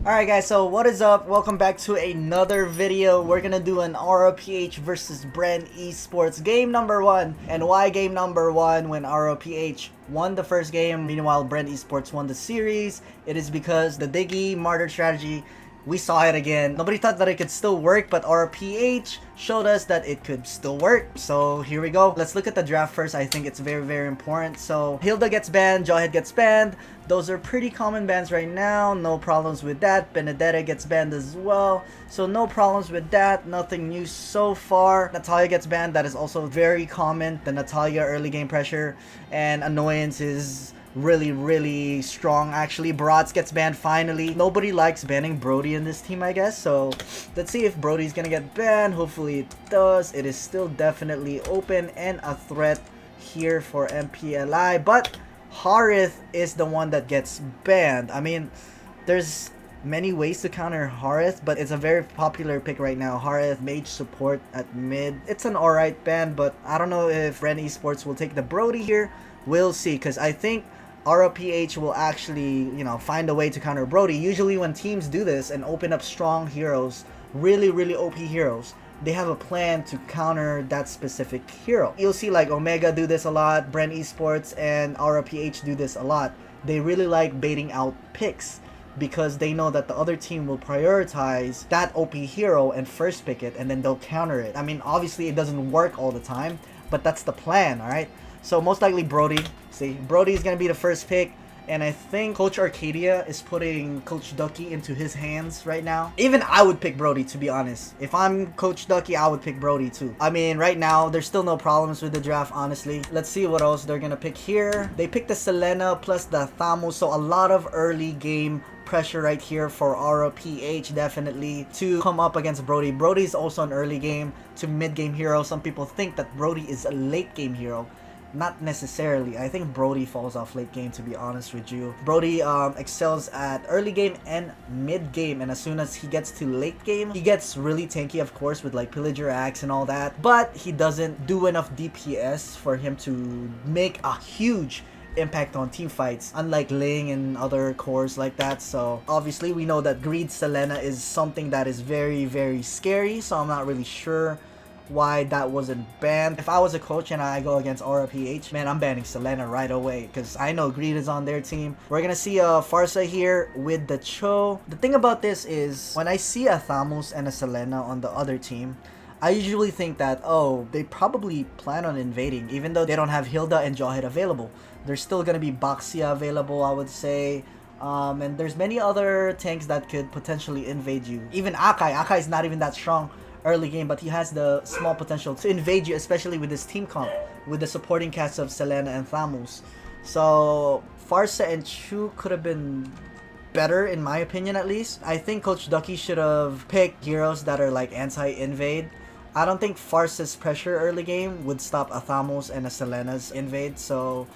Alright guys, so what is up? Welcome back to another video. We're gonna do an ROPH versus Bren esports game number 1. And why game number 1 when ROPH won the first game, meanwhile Bren esports won the series? It is because the Diggie martyr strategy, we saw it again. Nobody thought that it could still work, but ROPH showed us that it could still work. So here we go. Let's look at the draft first. I think it's very important. So Hilda gets banned, Jawhead gets banned. Those are pretty common bans right now. No problems with that. Benedetta gets banned as well. So no problems with that. Nothing new so far. Natalia gets banned. That is also very common. The Natalia early game pressure and annoyance is really strong. Actually, Bratz gets banned finally. Nobody likes banning Brody in this team, I guess. So let's see if Brody's gonna get banned. Hopefully it does. It is still definitely open and a threat here for Mpli, but Harith is the one that gets banned. I mean, there's many ways to counter Harith, but it's a very popular pick right now. Harith, mage support at mid. It's an alright ban, but I don't know if Bren esports will take the Brody here. We'll see, because I think ROPH will actually, find a way to counter Brody. Usually when teams do this and open up strong heroes, really OP heroes, they have a plan to counter that specific hero. You'll see like Omega do this a lot, Bren esports and ROPH do this a lot. They really like baiting out picks because they know that the other team will prioritize that OP hero and first pick it, and then they'll counter it. I mean, obviously it doesn't work all the time, but that's the plan, alright? So most likely Brody. See, Brody is going to be the first pick. And I think Coach Arcadia is putting Coach Ducky into his hands right now. Even I would pick Brody, to be honest. If I'm Coach Ducky, I would pick Brody too. I mean, right now, there's still no problems with the draft, honestly. Let's see what else they're going to pick here. They picked the Selena plus the Thamu. So a lot of early game pressure right here for ROPH, definitely, to come up against Brody. Brody is also an early game to mid game hero. Some people think that Brody is a late game hero. Not necessarily. I think Brody falls off late game, to be honest with you. Brody excels at early game and mid game, and as soon as he gets to late game, he gets really tanky, of course, with like Pillager Axe and all that, but he doesn't do enough DPS for him to make a huge impact on team fights, unlike Ling and other cores like that. So obviously we know that Greed Selena is something that is very scary, so I'm not really sure why that wasn't banned. If I was a coach and I go against ROPH, man, I'm banning Selena right away because I know Greed is on their team. We're gonna see a Farsa here with the Cho. The thing about this is when I see a Thamus and a Selena on the other team, I usually think that, oh, they probably plan on invading, even though they don't have Hilda and Jawhead available. There's still gonna be Baxia available, I would say. And there's many other tanks that could potentially invade you. Even Akai. Akai is not even that strong early game, but he has the small potential to invade you, especially with this team comp, with the supporting cast of Selena and Thamus. So Farsa and Chu could have been better, in my opinion, at least. I think Coach Ducky should have picked heroes that are like anti-invade. I don't think Farsa's pressure early game would stop a Thamus and a Selena's invade, so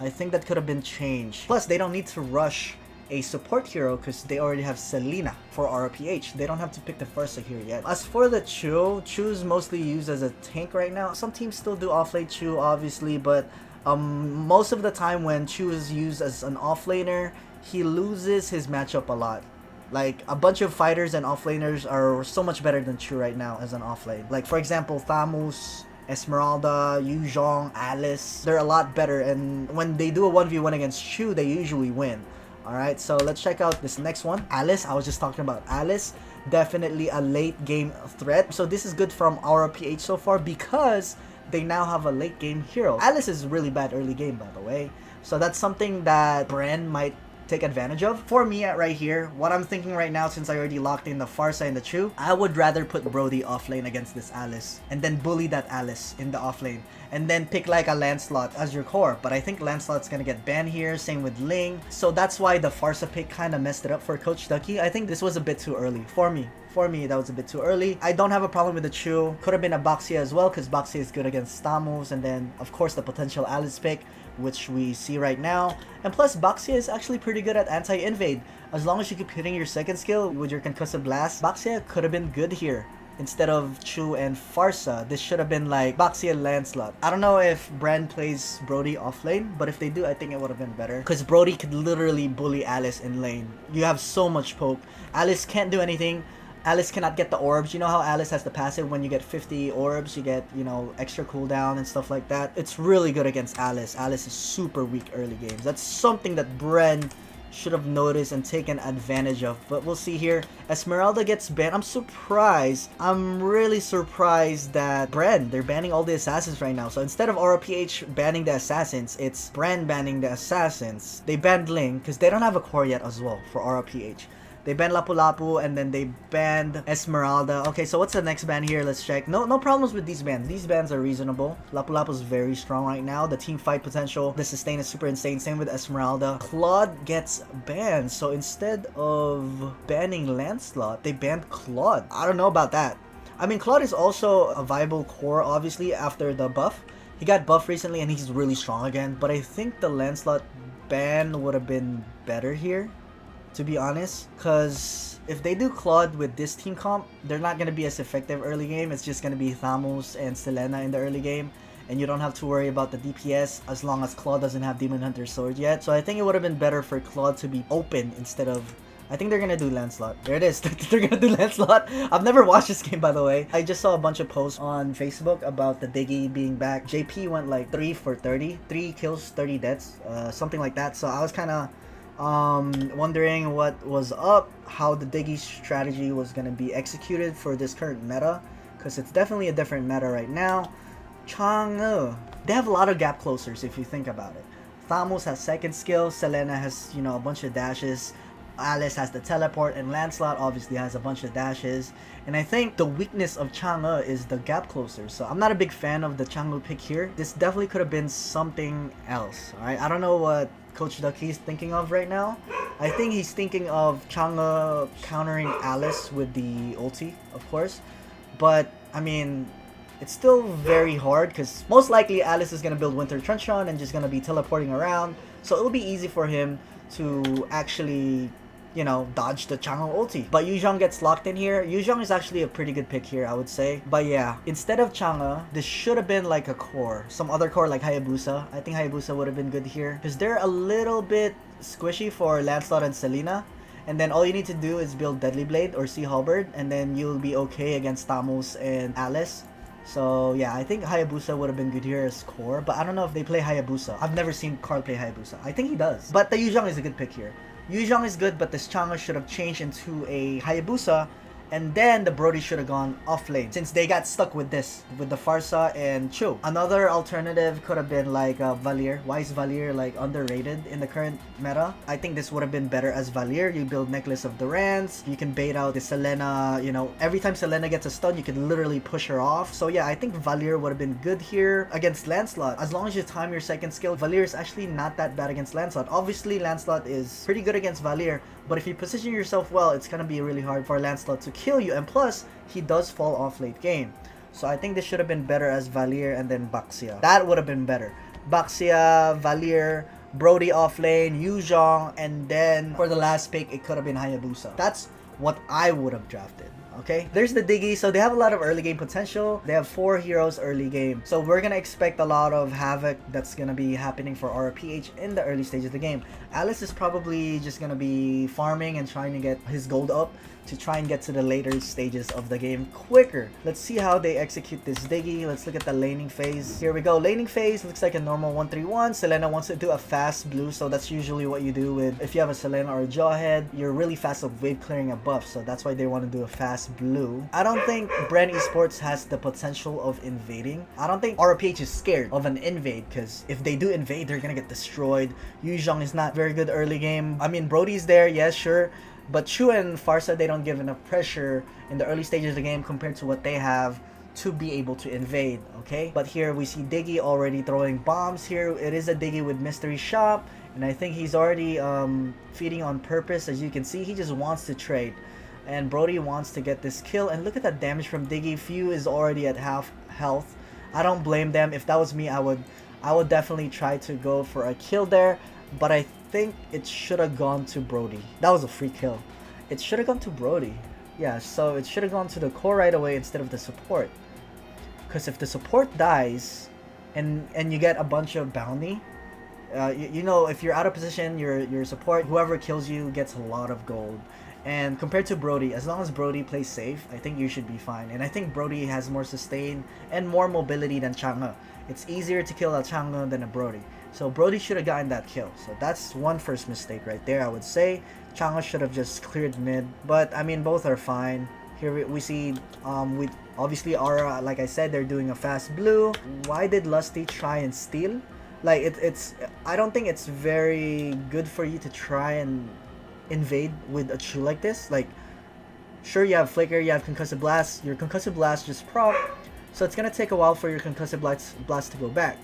I think that could have been changed. Plus, they don't need to rush a support hero because they already have Selena for ROPH. They don't have to pick the Farsa here yet. As for the Chu's mostly used as a tank right now. Some teams still do offlane Chu, obviously, but most of the time when Chu is used as an offlaner, he loses his matchup a lot. Like, a bunch of fighters and offlaners are so much better than Chu right now as an offlane. Like, for example, Thamus, Esmeralda, Yu Zhong, Alice. They're a lot better, and when they do a 1v1 against Chu, they usually win. Alright, so let's check out this next one. Alice, I was just talking about Alice. Definitely a late game threat. So this is good from ROPH so far because they now have a late game hero. Alice is really bad early game, by the way. So that's something that Bren might take advantage of. For me right here, what I'm thinking right now, since I already locked in the Farsa and the Chu, I would rather put Brody offlane against this Alice and then bully that Alice in the offlane and then pick like a Lancelot as your core. But I think Lancelot's gonna get banned here, same with Ling. So that's why the Farsa pick kind of messed it up for Coach Ducky. I think this was a bit too early for me. For me, that was a bit too early. I don't have a problem with the Chu. Could have been a Baxia as well, because Baxia is good against Thamus. And then, of course, the potential Alice pick, which we see right now. And plus, Baxia is actually pretty good at anti-invade. As long as you keep hitting your second skill with your concussive blast, Baxia could have been good here. instead of Chu and Farsa. This should have been like Baxi and Lancelot. I don't know if Bren plays Brody off lane, but if they do, I think it would have been better. Because Brody could literally bully Alice in lane. You have so much poke. Alice can't do anything. Alice cannot get the orbs. You know how Alice has the passive when you get 50 orbs, you get, you know, extra cooldown and stuff like that. It's really good against Alice. Alice is super weak early games. That's something that Bren should have noticed and taken advantage of, but we'll see here. Esmeralda gets banned. I'm surprised. I'm really surprised that they're banning all the assassins right now. So instead of RPH banning the assassins, it's Bren banning the assassins. They banned Ling because they don't have a core yet as well for RPH. They banned Lapu-Lapu and then they banned Esmeralda. Okay, so what's the next ban here? Let's check. No problems with these bans. These bans are reasonable. Lapu-Lapu is very strong right now. The team fight potential, the sustain is super insane. Same with Esmeralda. Claude gets banned. So instead of banning Lancelot, they banned Claude. I don't know about that. I mean, Claude is also a viable core, obviously, after the buff. He got buffed recently and he's really strong again. But I think the Lancelot ban would have been better here, to be honest, because if they do Claude with this team comp, they're not going to be as effective early game. It's just going to be Thamos and Selena in the early game, and you don't have to worry about the DPS as long as Claude doesn't have Demon Hunter Sword yet. So I think it would have been better for Claude to be open instead of... I think they're going to do Lancelot. There it is. They're going to do Lancelot. I've never watched this game, by the way. I just saw a bunch of posts on Facebook about the Diggie being back. JP went like 3 for 30. 3 kills, 30 deaths, something like that. So I was kind of wondering what was up, how the Diggie strategy was going to be executed for this current meta, because it's definitely a different meta right now. Chang'e, they have a lot of gap closers if you think about it. Thamos has second skill, Selena has, you know, a bunch of dashes, Alice has the teleport, and Lancelot obviously has a bunch of dashes. And I think the weakness of Chang'e is the gap closer. So I'm not a big fan of the Chang'e pick here. This definitely could have been something else. Alright, I don't know what Coach Ducky is thinking of right now. I think he's thinking of Chang'e countering Alice with the ulti, of course. But I mean, it's still very hard because most likely Alice is gonna build Winter Truncheon and just gonna be teleporting around. So it'll be easy for him to actually, you know, dodge the Chang'e ulti. But Yuzhong gets locked in here. Yuzhong is actually a pretty good pick here, I would say. But yeah, instead of Chang'e, this should have been like a core. Some other core like Hayabusa. I think Hayabusa would have been good here, because they're a little bit squishy for Lancelot and Selena. And then all you need to do is build Deadly Blade or Sea Halberd, and then you'll be okay against Thamos and Alice. So yeah, I think Hayabusa would have been good here as core, but I don't know if they play Hayabusa. I've never seen Carl play Hayabusa. I think he does. But the Yuzhong is a good pick here. Yuzhong is good, but this Chang'e should have changed into a Hayabusa, and then the Brody should have gone off lane, since they got stuck with this, with the Farsa and Chu. Another alternative could have been like Valier. Why is Valier like underrated in the current meta? I think this would have been better as Valier. You build Necklace of Durance, you can bait out the Selena, you know, every time Selena gets a stun, you can literally push her off. So yeah, I think Valier would have been good here against Lancelot. As long as you time your second skill, Valier is actually not that bad against Lancelot. Obviously, Lancelot is pretty good against Valier, but if you position yourself well, it's gonna be really hard for Lancelot to kill you, and plus, he does fall off late game. So I think this should have been better as Valier and then Baxia. That would have been better. Baxia, Valier, Brody off lane, Yuzhong, and then for the last pick, it could have been Hayabusa. That's what I would have drafted. Okay, there's the Diggie. So they have a lot of early game potential. They have 4 heroes early game, so we're gonna expect a lot of havoc that's gonna be happening for RPH in the early stages of the game. Alice is probably just gonna be farming and trying to get his gold up to try and get to the later stages of the game quicker. Let's see how they execute this Diggie. Let's look at the laning phase. Here we go. Laning phase looks like a normal 1-3-1. Selena wants to do a fast blue, so that's usually what you do with, if you have a Selena or a Jawhead, you're really fast of wave clearing a buff, so that's why they want to do a fast blue. I don't think Bren Esports has the potential of invading. I don't think RPH is scared of an invade, because if they do invade, they're gonna get destroyed. Yuzhong is not very good early game. I mean, Brody's there, yes, sure, but Chu and Farsa, they don't give enough pressure in the early stages of the game compared to what they have to be able to invade, okay? But here we see Diggie already throwing bombs here. It is a Diggie with Mystery Shop, and I think he's already feeding on purpose. As you can see, he just wants to trade. And Brody wants to get this kill, and look at that damage from Diggie. Few is already at half health. I don't blame them. If that was me, I would definitely try to go for a kill there, but I think it should have gone to Brody. That was a free kill. It should have gone to Brody. Yeah, so it should have gone to the core right away instead of the support. Because if the support dies, and you get a bunch of bounty, you know, if you're out of position, your support, whoever kills you gets a lot of gold. And compared to Brody, as long as Brody plays safe, I think you should be fine. And I think Brody has more sustain and more mobility than Chang'e. It's easier to kill a Chang'e than a Brody. So Brody should have gotten that kill. So that's one first mistake right there, I would say. Chang'e should have just cleared mid. But, I mean, both are fine. Here we see, with obviously Aura, like I said, they're doing a fast blue. Why did Lusty try and steal? Like, it's I don't think it's very good for you to try and invade with a Chu like this. Like, sure, you have Flicker, you have Concussive Blast. Your Concussive Blast just proc, so it's gonna take a while for your Concussive Blast to go back.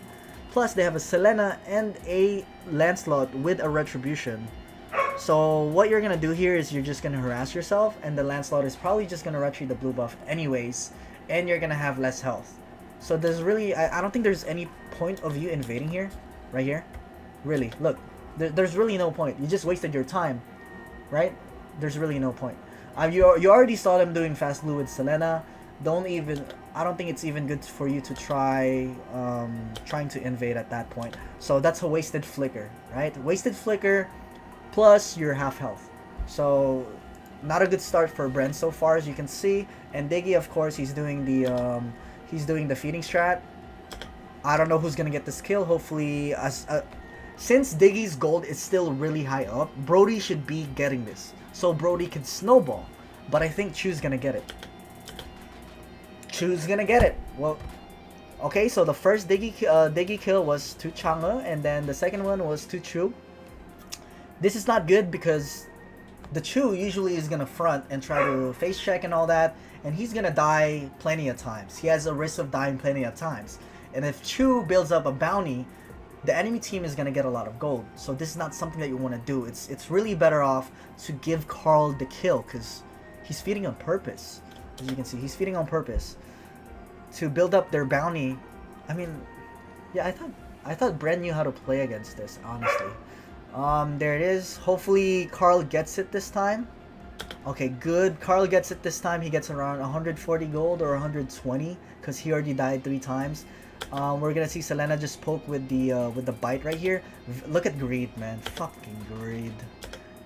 Plus, they have a Selena and a Lancelot with a Retribution. So what you're gonna do here is you're just gonna harass yourself, and the Lancelot is probably just gonna retreat the blue buff anyways, and you're gonna have less health. So there's really, I don't think there's any point of you invading here, right here. Really, look, there's really no point. You just wasted your time, right? There's really no point. You already saw them doing fast blue with Selena. I don't think it's even good for you to try trying to invade at that point. So that's a wasted flicker, right? Wasted flicker plus your half health. So not a good start for Bren so far, as you can see. And Diggie, of course, he's doing the feeding strat. I don't know who's gonna get this kill. Hopefully, since Diggie's gold is still really high up, Brody should be getting this, so Brody can snowball. But I think Chu's gonna get it. Chu's gonna get it. Well, okay, so the first Diggie kill was to Chang'e, and then the second one was to Chu. This is not good because the Chu usually is gonna front and try to face check and all that, and he's gonna die plenty of times. He has a risk of dying plenty of times. And if Chu builds up a bounty, the enemy team is gonna get a lot of gold. So this is not something that you want to do. It's really better off to give Carl the kill, because he's feeding on purpose. As you can see, he's feeding on purpose to build up their bounty. I mean, yeah, I thought Bren knew how to play against this, honestly. There it is. Hopefully Carl gets it this time. Okay, good. Carl gets it this time. He gets around 140 gold or 120 because he already died 3 times. We're gonna see Selena just poke with the bite right here. Look at greed, man. Fucking greed.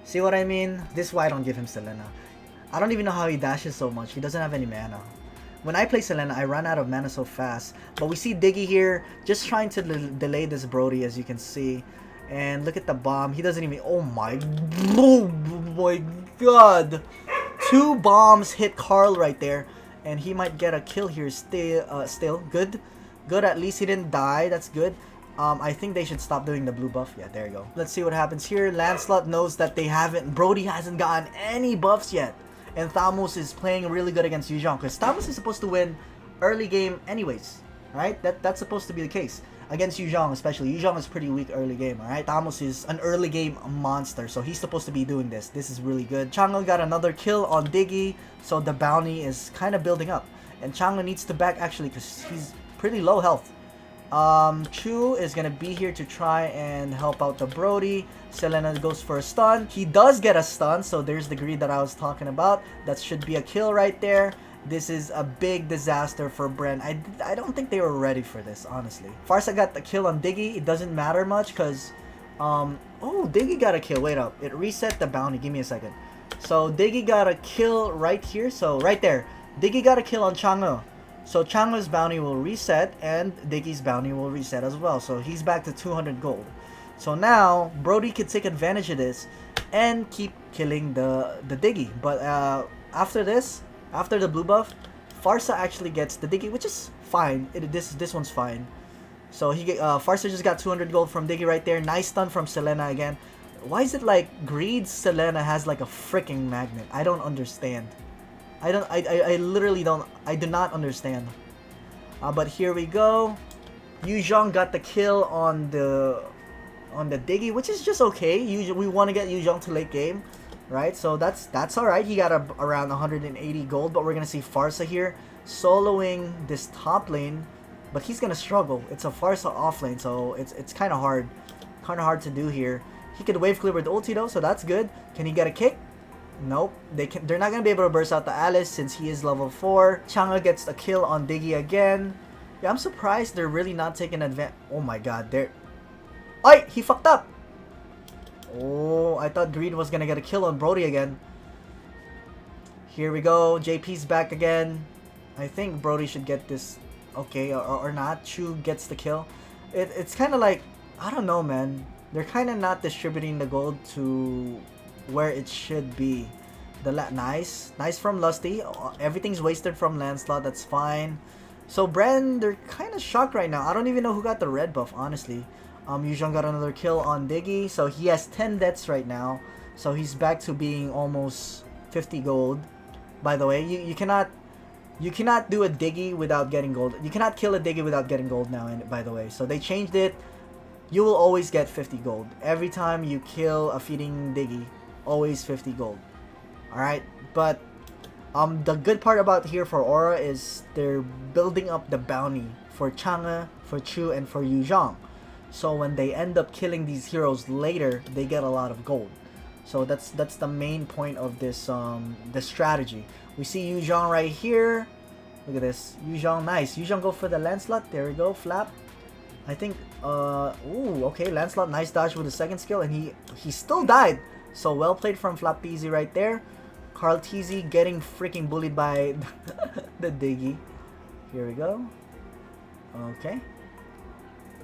See what I mean? This is why I don't give him Selena. I don't even know how he dashes so much. He doesn't have any mana. When I play Selena, I run out of mana so fast. But we see Diggie here just trying to delay this Brody, as you can see. And look at the bomb. He doesn't even... Oh my god. 2 bombs hit Carl right there. And he might get a kill here still. Good. Good. At least he didn't die. That's good. I think they should stop doing the blue buff. Yeah, there you go. Let's see what happens here. Lancelot knows that they haven't... Brody hasn't gotten any buffs yet. And Thamos is playing really good against Yuzhong, because Thamos is supposed to win early game anyways. Right? That's supposed to be the case. Against Yuzhong especially. Yuzhong is pretty weak early game, alright? Thamos is an early game monster, so he's supposed to be doing this. This is really good. Chang'e got another kill on Diggie, so the bounty is kind of building up. And Chang'e needs to back actually, because he's pretty low health. Chu is gonna be here to try and help out the Brody. Selena goes for a stun. He does get a stun, so there's the greed that I was talking about. That should be a kill right there. This is a big disaster for Bren. I don't think they were ready for this, honestly. Farsa got the kill on Diggie. It doesn't matter much because... oh, Diggie got a kill. Wait up. It reset the bounty. Give me a second. So, Diggie got a kill right here. So, right there. Diggie got a kill on Chang'e. So, Chang'e's bounty will reset and Diggie's bounty will reset as well. So, he's back to 200 gold. So, now, Brody can take advantage of this and keep killing the Diggie. But, after this... After the blue buff, Farsa actually gets the Diggie, which is fine. This one's fine. So Farsa just got 200 gold from Diggie right there. Nice stun from Selena again. Why is it like Greed Selena has like a freaking magnet? I don't understand. I literally don't. I do not understand. But here we go. Yuzhong got the kill on the Diggie, which is just okay. We want to get Yuzhong to late game. Right, so that's alright. He got around 180 gold, but we're gonna see Farsa here soloing this top lane, but he's gonna struggle. It's a Farsa off lane, so it's kind of hard to do here. He could wave clear with ulti though, so that's good. Can he get a kick? Nope. They're not gonna be able to burst out the Alice since he is level 4. Chang'e gets a kill on Diggie again. Yeah, I'm surprised they're really not taking advantage. Oh my god, they're... Ay! He fucked up! Oh, I thought Green was gonna get a kill on Brody again. Here we go. JP's back again. I think Brody should get this. Okay, or not. Chu gets the kill. It's kind of like... I don't know, man. They're kind of not distributing the gold to where it should be. Nice from Lusty. Everything's wasted from Lancelot. That's fine. So Bren, they're kind of shocked right now. I don't even know who got the red buff, honestly. Yuzhong got another kill on Diggie, so he has 10 deaths right now. So he's back to being almost 50 gold. By the way, you cannot do a Diggie without getting gold. You cannot kill a Diggie without getting gold now. And by the way, so they changed it. You will always get 50 gold every time you kill a feeding Diggie. Always 50 gold. All right, but the good part about here for Aura is they're building up the bounty for Chang'e, for Chu, and for Yuzhong. So when they end up killing these heroes later, they get a lot of gold. So that's the main point of this the strategy. We see Yuzhong right here. Look at this. Yuzhong, nice. Yuzhong go for the Lancelot. There we go. Flap. I think ooh, okay, Lancelot, nice dodge with the second skill, and he still died. So well played from Flap Peasy right there. Carl TZ getting freaking bullied by the Diggie. Here we go. Okay.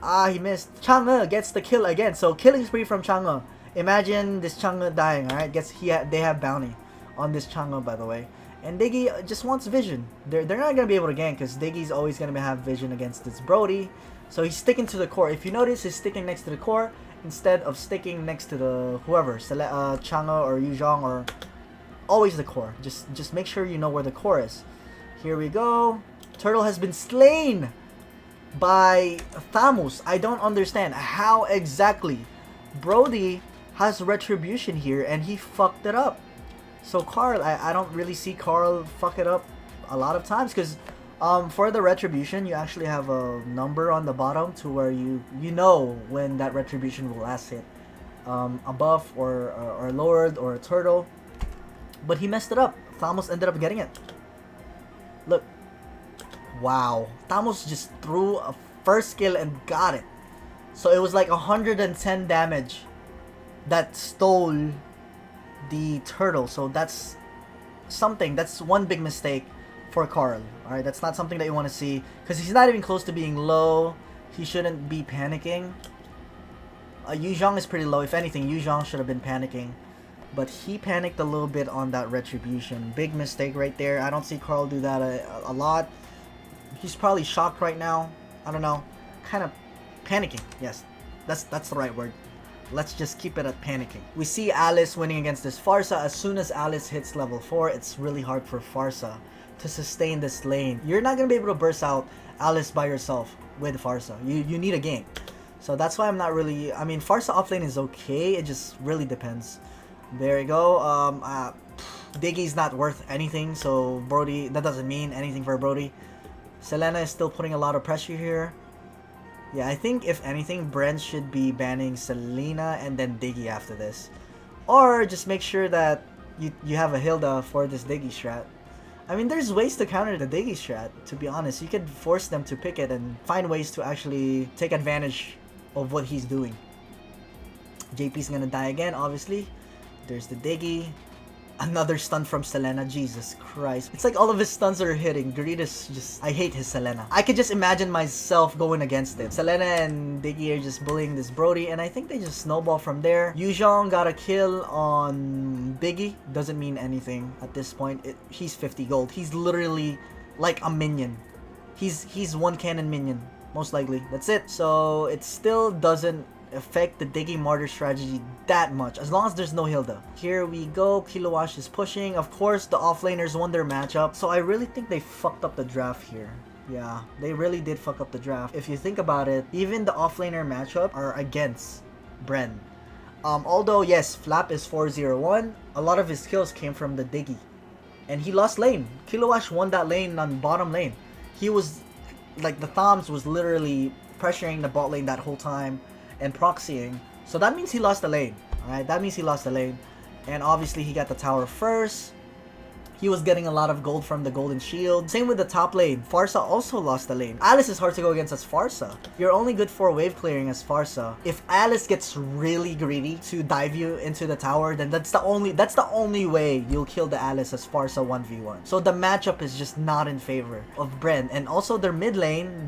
Ah, he missed. Chang'e gets the kill again. So killing spree from Chang'e. Imagine this Chang'e dying, alright? They have bounty on this Chang'e, by the way. And Diggie just wants vision. They're not gonna be able to gank because Diggie's always gonna have vision against this Brody. So he's sticking to the core. If you notice, he's sticking next to the core instead of sticking next to the whoever, Chang'e or Yuzhong, or always the core. Just make sure you know where the core is. Here we go. Turtle has been slain by Thamus. I don't understand how exactly. Brody has retribution here and he fucked it up. So Carl, I don't really see Carl fuck it up a lot of times because for the retribution you actually have a number on the bottom to where you know when that retribution will last hit. A buff or lowered or a turtle. But he messed it up. Thamus ended up getting it. Look. Wow. Thamus just threw a first skill and got it. So it was like 110 damage that stole the turtle. So that's something. That's one big mistake for Carl. Alright, that's not something that you want to see. Because he's not even close to being low. He shouldn't be panicking. Yuzhong is pretty low. If anything, Yuzhong should have been panicking. But he panicked a little bit on that retribution. Big mistake right there. I don't see Carl do that a lot. He's probably shocked right now. I don't know. Kind of panicking. Yes, that's the right word. Let's just keep it at panicking. We see Alice winning against this Pharsa. As soon as Alice hits level 4, it's really hard for Pharsa to sustain this lane. You're not going to be able to burst out Alice by yourself with Pharsa. You need a gank. So that's why I'm not really... I mean, Pharsa offlane is okay. It just really depends. There you go. Diggie's not worth anything, so Brody, that doesn't mean anything for Brody. Selena is still putting a lot of pressure here. Yeah, I think if anything, Bren should be banning Selena and then Diggie after this. Or just make sure that you have a Hilda for this Diggie strat. I mean, there's ways to counter the Diggie strat, to be honest. You could force them to pick it and find ways to actually take advantage of what he's doing. JP's gonna die again, obviously. There's the Diggie. Another stun from Selena. Jesus Christ. It's like all of his stuns are hitting. Greedus just... I hate his Selena. I could just imagine myself going against it. Selena and Diggie are just bullying this Brody, and I think they just snowball from there. Yuzhong got a kill on Diggie. Doesn't mean anything at this point. He's 50 gold. He's literally like a minion. He's one cannon minion. Most likely. That's it. So it still doesn't affect the Diggie Martyr strategy that much as long as there's no Hilda. Here we go. Kilowash is pushing. Of course, the offlaners won their matchup. So I really think they fucked up the draft here. Yeah, they really did fuck up the draft. If you think about it, even the offlaner matchup are against Bren. Although, yes, Flap is 4-0-1, a lot of his kills came from the Diggie. And he lost lane. Kilowash won that lane on bottom lane. He was, like, the Thoms was literally pressuring the bot lane that whole time and proxying. So that means he lost the lane. Alright, that means he lost the lane. And obviously he got the tower first. He was getting a lot of gold from the golden shield. Same with the top lane. Pharsa also lost the lane. Alice is hard to go against as Pharsa. You're only good for wave clearing as Pharsa. If Alice gets really greedy to dive you into the tower, then that's the only way you'll kill the Alice as Pharsa 1v1. So the matchup is just not in favor of Bren. And also their mid lane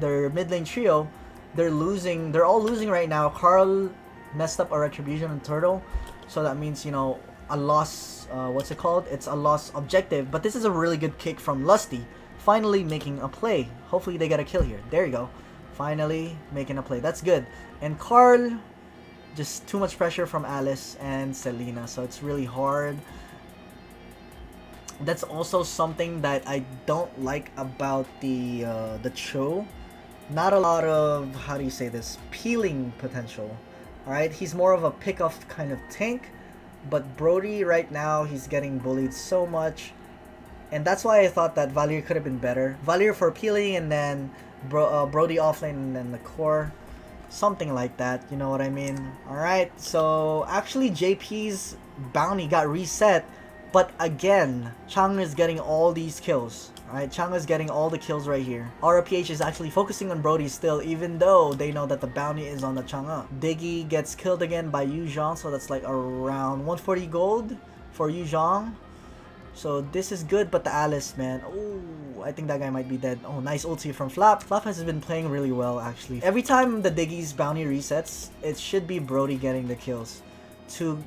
trio, they're losing. They're all losing right now. Carl messed up a retribution and turtle. So that means, you know, a loss, what's it called? It's a loss objective, but this is a really good kick from Lusty, finally making a play. Hopefully they get a kill here. There you go. Finally making a play. That's good. And Carl, just too much pressure from Alice and Selena, so it's really hard. That's also something that I don't like about the Cho. Not a lot of, how do you say this, peeling potential. Alright, he's more of a pick-off kind of tank. But Brody right now, he's getting bullied so much. And that's why I thought that Valier could have been better. Valier for peeling and then Brody offlane and then the core. Something like that, you know what I mean? Alright, so actually JP's bounty got reset. But again, Chang is getting all these kills. Alright, Chang is getting all the kills right here. RPH is actually focusing on Brody still, even though they know that the bounty is on the Chang'e. Diggie gets killed again by Yu Zhang, so that's like around 140 gold for Yu Zhang. So this is good, but the Alice, man. Oh, I think that guy might be dead. Oh, nice ulti from Flap. Flap has been playing really well, actually. Every time the Diggie's bounty resets, it should be Brody getting the kills to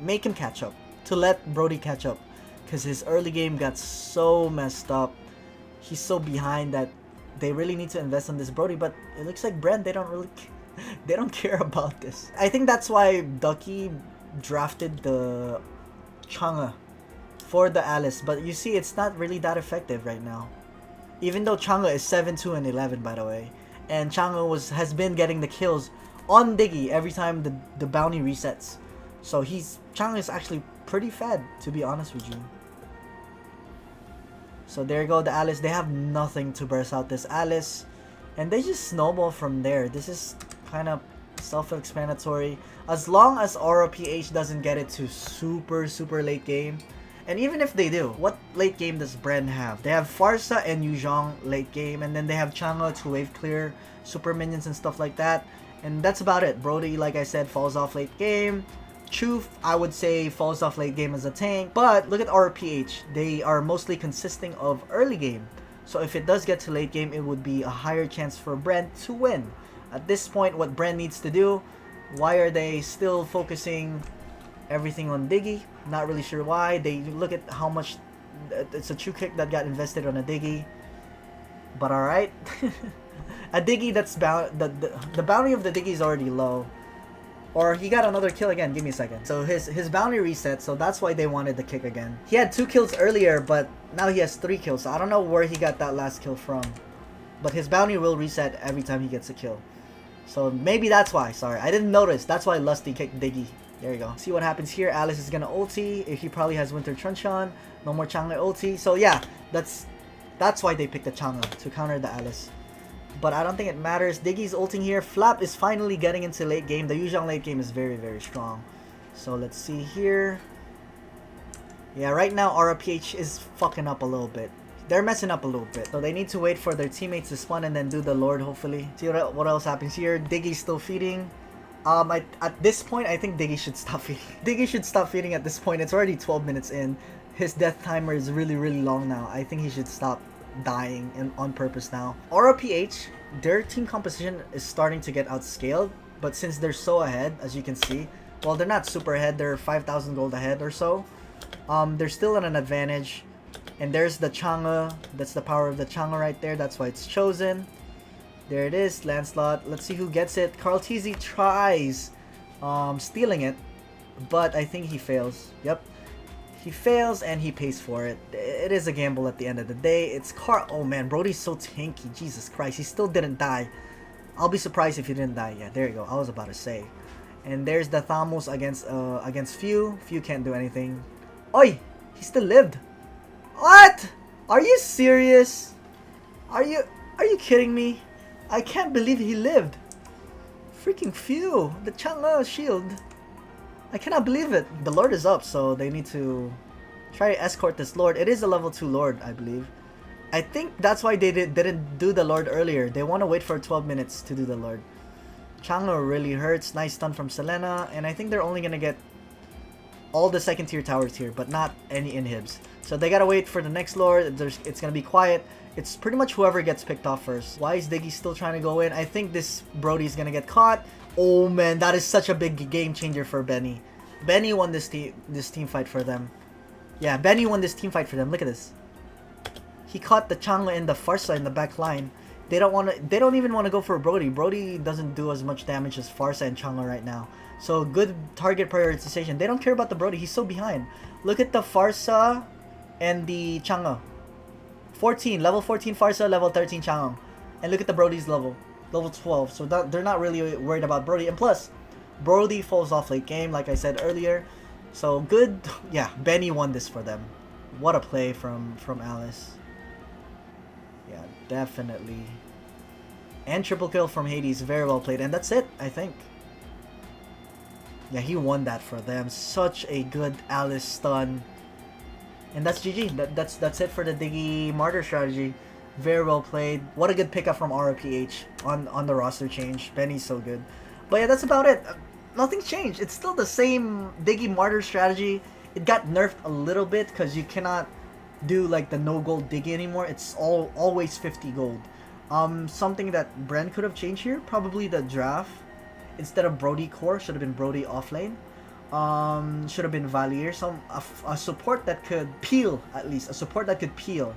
make him catch up. To let Brody catch up. Because his early game got so messed up. He's so behind that they really need to invest on this Brody, but it looks like Bren, they don't care about this. I think that's why Ducky drafted the Chang'e for the Alice, but you see it's not really that effective right now. Even though Chang'e is 7-2 and 11, by the way, and Chang'e has been getting the kills on Diggie every time the bounty resets. So Chang'e is actually pretty fed, to be honest with you. So there you go, the Alice. They have nothing to burst out this Alice. And they just snowball from there. This is kind of self-explanatory. As long as ROPH doesn't get it to super late game. And even if they do, what late game does Bren have? They have Pharsa and Yu Zhang late game. And then they have Chang'e to wave clear, super minions and stuff like that. And that's about it. Brody, like I said, falls off late game. Chu, I would say, falls off late game as a tank. But look at RPH. They are mostly consisting of early game. So if it does get to late game, it would be a higher chance for Bren to win. At this point, what Bren needs to do, why are they still focusing everything on Diggie? Not really sure why. They look at how much, it's a true kick that got invested on a Diggie. But alright. A Diggie that's the bounty of the Diggie is already low. Or he got another kill again. Give me a second. So his bounty reset, so that's why they wanted the kick again. He had 2 kills earlier, but now he has 3 kills. So I don't know where he got that last kill from. But his bounty will reset every time he gets a kill. So maybe that's why. Sorry, I didn't notice. That's why Lusty kicked Diggie. There you go. See what happens here. Alice is gonna ulti. He probably has Winter Truncheon. No more Chang'e ulti. So yeah, that's why they picked the Chang'e, to counter the Alice. But I don't think it matters. Diggie's ulting here. Flap is finally getting into late game. The Yu Zhang late game is very strong. So let's see here. Yeah, right now RPH is fucking up a little bit. They're messing up a little bit. So they need to wait for their teammates to spawn and then do the Lord, hopefully. See what else happens here. Diggie's still feeding. At this point, I think Diggie should stop feeding. Diggie should stop feeding at this point. It's already 12 minutes in. His death timer is really long now. I think he should stop dying on purpose now. ROPH, their team composition is starting to get outscaled, but since they're so ahead, as you can see, well, they're not super ahead, they're 5,000 gold ahead or so. They're still at an advantage. And there's the Chang'e. That's the power of the Chang'e right there. That's why it's chosen. There it is, Lancelot. Let's see who gets it. Carl TZ tries stealing it, but I think he fails. Yep. He fails and he pays for it. It is a gamble at the end of the day. It's Carl. Oh man, Brody's so tanky. Jesus Christ, he still didn't die. I'll be surprised if he didn't die. Yeah, there you go. I was about to say. And there's the Thamos against Few. Few can't do anything. Oi! He still lived. What? Are you serious? Are you kidding me? I can't believe he lived. Freaking Few. The Chang'e shield. I cannot believe it. The Lord is up, so they need to try to escort this Lord. It is a level 2 Lord, I believe. I think that's why they didn't do the Lord earlier. They want to wait for 12 minutes to do the Lord. Chang'e really hurts. Nice stun from Selena. And I think they're only going to get all the second tier towers here, but not any inhibs. So they gotta wait for the next Lord. It's gonna be quiet. It's pretty much whoever gets picked off first. Why is Diggie still trying to go in? I think this Brody's gonna get caught. Oh man, that is such a big game changer for Benny. Benny won this team fight for them. Yeah, Benny won this team fight for them. Look at this. He caught the Chang'e in the Farsa in the back line. They don't even want to go for Brody. Brody doesn't do as much damage as Farsa and Chang'e right now. So good target prioritization. They don't care about the Brody. He's so behind. Look at the Farsa and the Chang'e. 14, level 14 Farsa, level 13 Chang'e. And look at the Brody's level 12. So they're not really worried about Brody. And plus, Brody falls off late game, like I said earlier. So good. Yeah, Benny won this for them. What a play from Alice. Yeah, definitely. And triple kill from Hades. Very well played. And that's it, I think. Yeah, he won that for them. Such a good Alice stun. And that's GG. That's it for the Diggie Martyr strategy. Very well played. What a good pickup from ROPH on the roster change. Benny's so good. But yeah, that's about it. Nothing's changed. It's still the same Diggie Martyr strategy. It got nerfed a little bit because you cannot do like the no gold Diggie anymore. It's always 50 gold. Something that Bren could have changed here, probably the draft. Instead of Brody core, should have been Brody offlane. Should have been Valier. A support that could peel, at least. A support that could peel.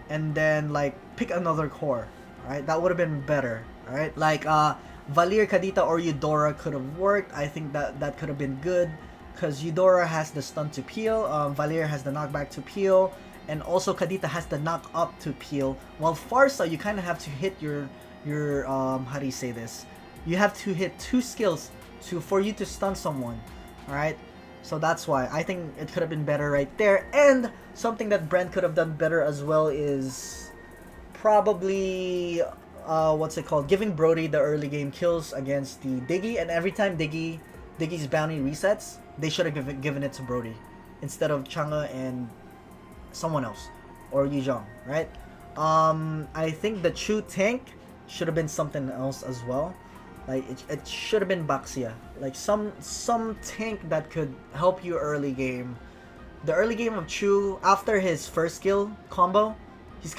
And then like pick another core. Alright, that would have been better. Alright, like Valier, Kadita, or Eudora could have worked. I think that could have been good. Because Eudora has the stun to peel. Valier has the knockback to peel. And also Kadita has the knock up to peel. While Farsa, you kind of have to hit your how do you say this? You have to hit 2 skills for you to stun someone. Alright? So that's why. I think it could have been better right there. And something that Brent could have done better as well is probably what's it called? Giving Brody the early game kills against the Diggie. And every time Diggie's bounty resets, they should have given it to Brody. Instead of Chang'e and someone else. Or Yuzhong, right? I think the Chu tank should have been something else as well. Like it should have been Baxia. Like some tank that could help you early game. The early game of Chu, after his first skill combo, he's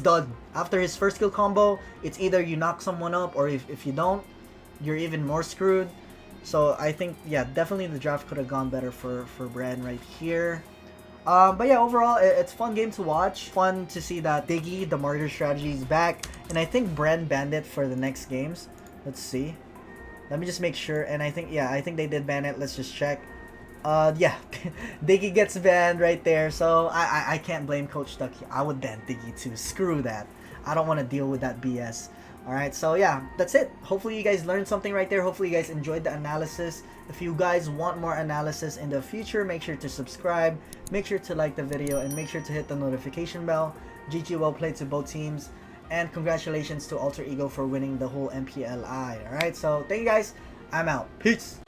done. After his first skill combo, it's either you knock someone up, or if you don't, you're even more screwed. So I think, yeah, definitely the draft could have gone better for Bren right here. But yeah, overall, it's a fun game to watch. Fun to see that Diggie, the Martyr strategy, is back. And I think Bren banned it for the next games. Let's see. Let me just make sure. And I think, yeah, I think they did ban it. Let's just check. Yeah, Diggie gets banned right there. So I can't blame Coach Ducky. I would ban Diggie too. Screw that. I don't want to deal with that BS. Alright, so yeah, that's it. Hopefully you guys learned something right there. Hopefully you guys enjoyed the analysis. If you guys want more analysis in the future, make sure to subscribe, make sure to like the video, and make sure to hit the notification bell. GG, well played to both teams. And congratulations to Alter Ego for winning the whole MPLI. Alright, so thank you guys. I'm out. Peace.